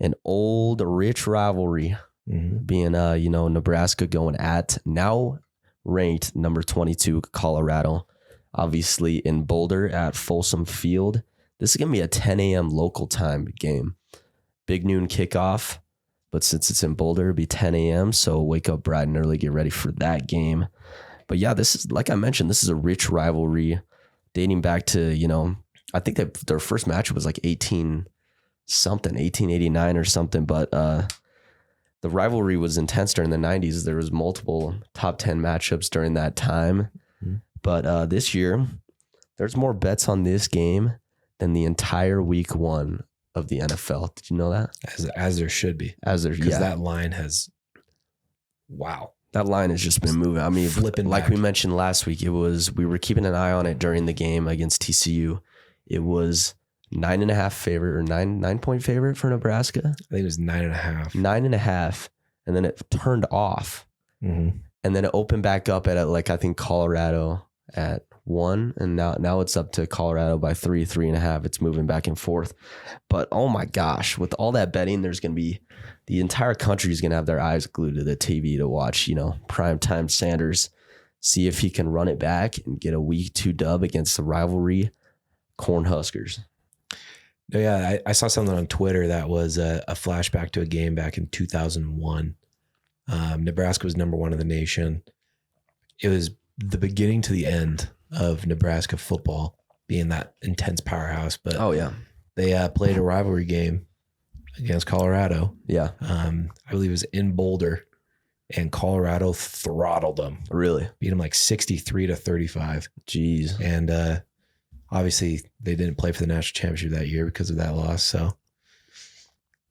an old rich rivalry being, Nebraska going at now ranked number 22 Colorado, obviously in Boulder at Folsom Field. This is going to be a 10 a.m. local time game. Big noon kickoff, but since it's in Boulder, it'll be 10 a.m. So wake up bright and early, get ready for that game. But yeah, this is, like I mentioned, this is a rich rivalry dating back to, I think that their first match was like 1889 or something. But the rivalry was intense during the 90s. There was multiple top 10 matchups during that time. But this year, there's more bets on this game than the entire week one of the NFL. Did you know that? As there should be. Because that line has, wow. That line has just been moving. I mean, flipping like back. We mentioned last week, we were keeping an eye on it during the game against TCU. It was 9.5 favorite or 9 point favorite for Nebraska. I think it was 9.5. 9.5. And then it turned off. And then it opened back up at I think Colorado at 1, and now it's up to Colorado by 3.5. It's moving back and forth. But oh my gosh, with all that betting, there's going to be the entire country is going to have their eyes glued to the TV to watch, primetime Sanders, see if he can run it back and get a week 2 dub against the rivalry Cornhuskers. Yeah, I saw something on Twitter that was a flashback to a game back in 2001. Nebraska was number 1 in the nation. It was the beginning to the end of Nebraska football being that intense powerhouse. But they played a rivalry game against Colorado. Yeah. I believe it was in Boulder, and Colorado throttled them. Really? Beat them like 63-35. Jeez. And obviously they didn't play for the national championship that year because of that loss. So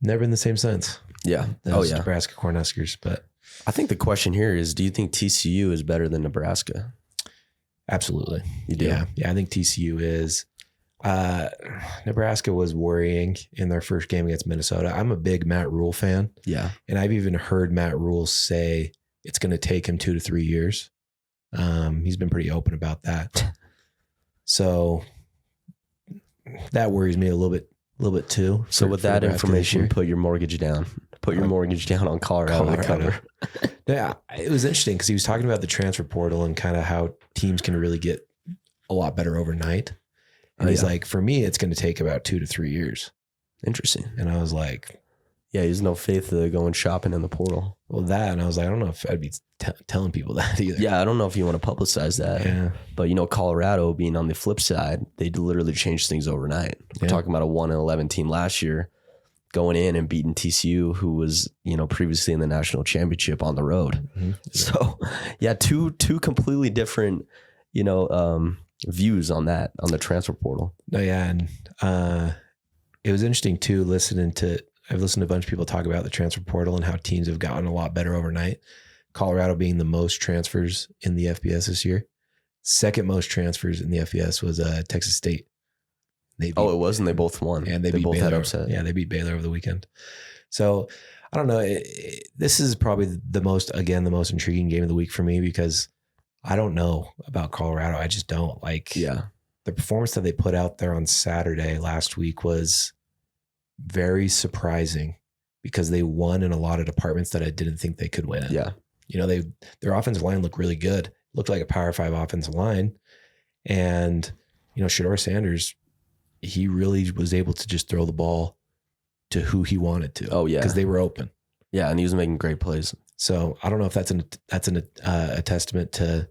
never in the same sense. Yeah. Nebraska Cornhuskers. But I think the question here is, do you think TCU is better than Nebraska? Absolutely. You do? Yeah, I think TCU is. Nebraska was worrying in their first game against Minnesota. I'm a big Matt Rule fan. Yeah. And I've even heard Matt Rule say it's going to take him 2 to 3 years. He's been pretty open about that. So that worries me a little bit too. So with that information, put your mortgage down. Put your mortgage down on Colorado. To cover. Yeah, it was interesting because he was talking about the transfer portal and kind of how teams can really get a lot better overnight. And he's like, for me, it's going to take about 2 to 3 years. Interesting. And I was like, yeah, he has no faith to going shopping in the portal. Well, and I was like, I don't know if I'd be telling people that either. Yeah, I don't know if you want to publicize that. Yeah. But, Colorado being on the flip side, they literally changed things overnight. We're talking about a 1-11 team last year going in and beating TCU, who was, previously in the national championship on the road. So, yeah, two completely different, views on that, on the transfer portal. No, yeah. And it was interesting too, I've listened to a bunch of people talk about the transfer portal and how teams have gotten a lot better overnight. Colorado being the most transfers in the FBS this year. Second most transfers in the FBS was Texas State. It was, and they both won. And they both Baylor. had upset. Yeah, they beat Baylor over the weekend. So I don't know. This is probably the most intriguing game of the week for me because I don't know about Colorado. I just don't. The performance that they put out there on Saturday last week was very surprising because they won in a lot of departments that I didn't think they could win in. Yeah. Their offensive line looked really good. Looked like a Power 5 offensive line. And, Shedeur Sanders, he really was able to just throw the ball to who he wanted to. Oh, yeah. Because they were open. Yeah, and he was making great plays. So I don't know if that's a testament to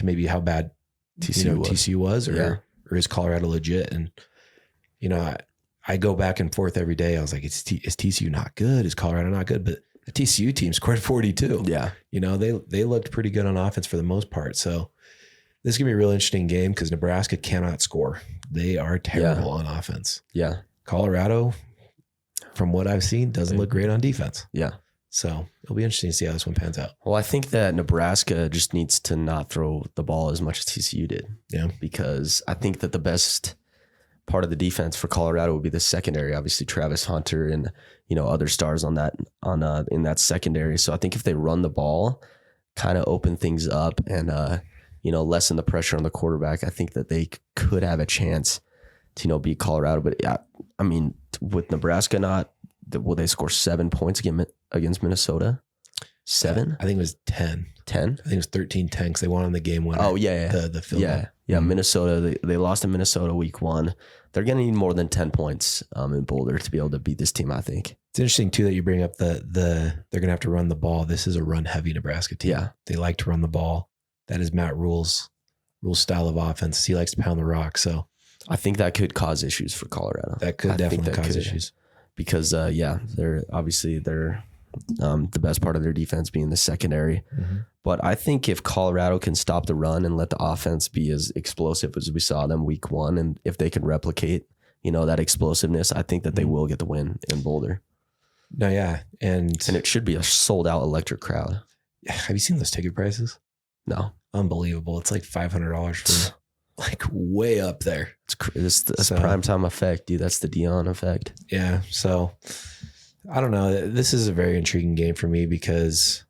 maybe how bad TCU was or is Colorado legit? And, I go back and forth every day. I was like, is TCU not good? Is Colorado not good? But the TCU team scored 42. Yeah. They looked pretty good on offense for the most part. So this is going to be a real interesting game because Nebraska cannot score. They are terrible on offense. Yeah. Colorado, from what I've seen, doesn't look great on defense. Yeah. So it'll be interesting to see how this one pans out. Well, I think that Nebraska just needs to not throw the ball as much as TCU did. Yeah. Because I think that the best part of the defense for Colorado would be the secondary. Obviously, Travis Hunter and other stars in that secondary. So I think if they run the ball, kind of open things up and lessen the pressure on the quarterback, I think that they could have a chance to beat Colorado. But yeah, I mean, with Nebraska not will they score 7 points against Minnesota? 7? I think it was 10. 10? I think it was 13-10 because they won on the game winner. Oh, yeah. The field goal. Yeah. Minnesota, they lost in Minnesota week 1. They're going to need more than 10 points in Boulder to be able to beat this team, I think. It's interesting, too, that you bring up they're going to have to run the ball. This is a run-heavy Nebraska team. Yeah. They like to run the ball. That is Matt Rule's style of offense. He likes to pound the rock. So I think that could cause issues for Colorado. That could definitely cause issues. Because, they're the best part of their defense being the secondary. Mm-hmm. But I think if Colorado can stop the run and let the offense be as explosive as we saw them week 1, and if they can replicate, that explosiveness, I think that they will get the win in Boulder. No, yeah. And it should be a sold out electric crowd. Have you seen those ticket prices? No. Unbelievable. It's like $500 for like way up there. It's primetime effect, dude. That's the Dion effect. Yeah. So I don't know. This is a very intriguing game for me because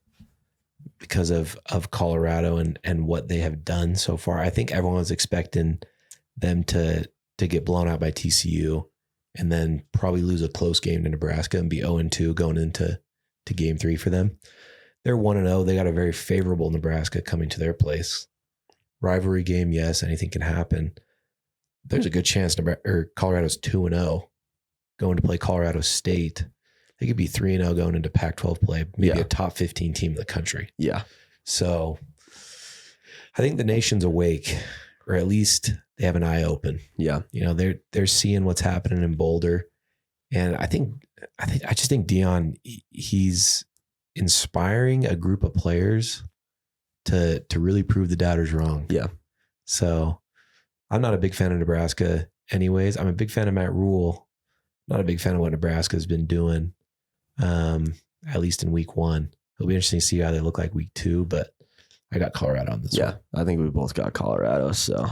of Colorado and what they have done so far. I think everyone's expecting them to get blown out by TCU and then probably lose a close game to Nebraska and be 0-2 going into game 3 for them. They're 1-0. They got a very favorable Nebraska coming to their place. Rivalry game, yes, anything can happen. There's a good chance Colorado's 2-0 going to play Colorado State. They could be 3-0 going into Pac-12 play, maybe a top 15 team in the country. Yeah. So I think the nation's awake, or at least they have an eye open. Yeah. They're seeing what's happening in Boulder. And I just think Dion, he's inspiring a group of players to really prove the doubters wrong. Yeah. So I'm not a big fan of Nebraska anyways. I'm a big fan of Matt Rule. Not a big fan of what Nebraska has been doing, at least in week 1. It'll be interesting to see how they look like week 2, but I got Colorado on this one. Yeah, I think we both got Colorado. So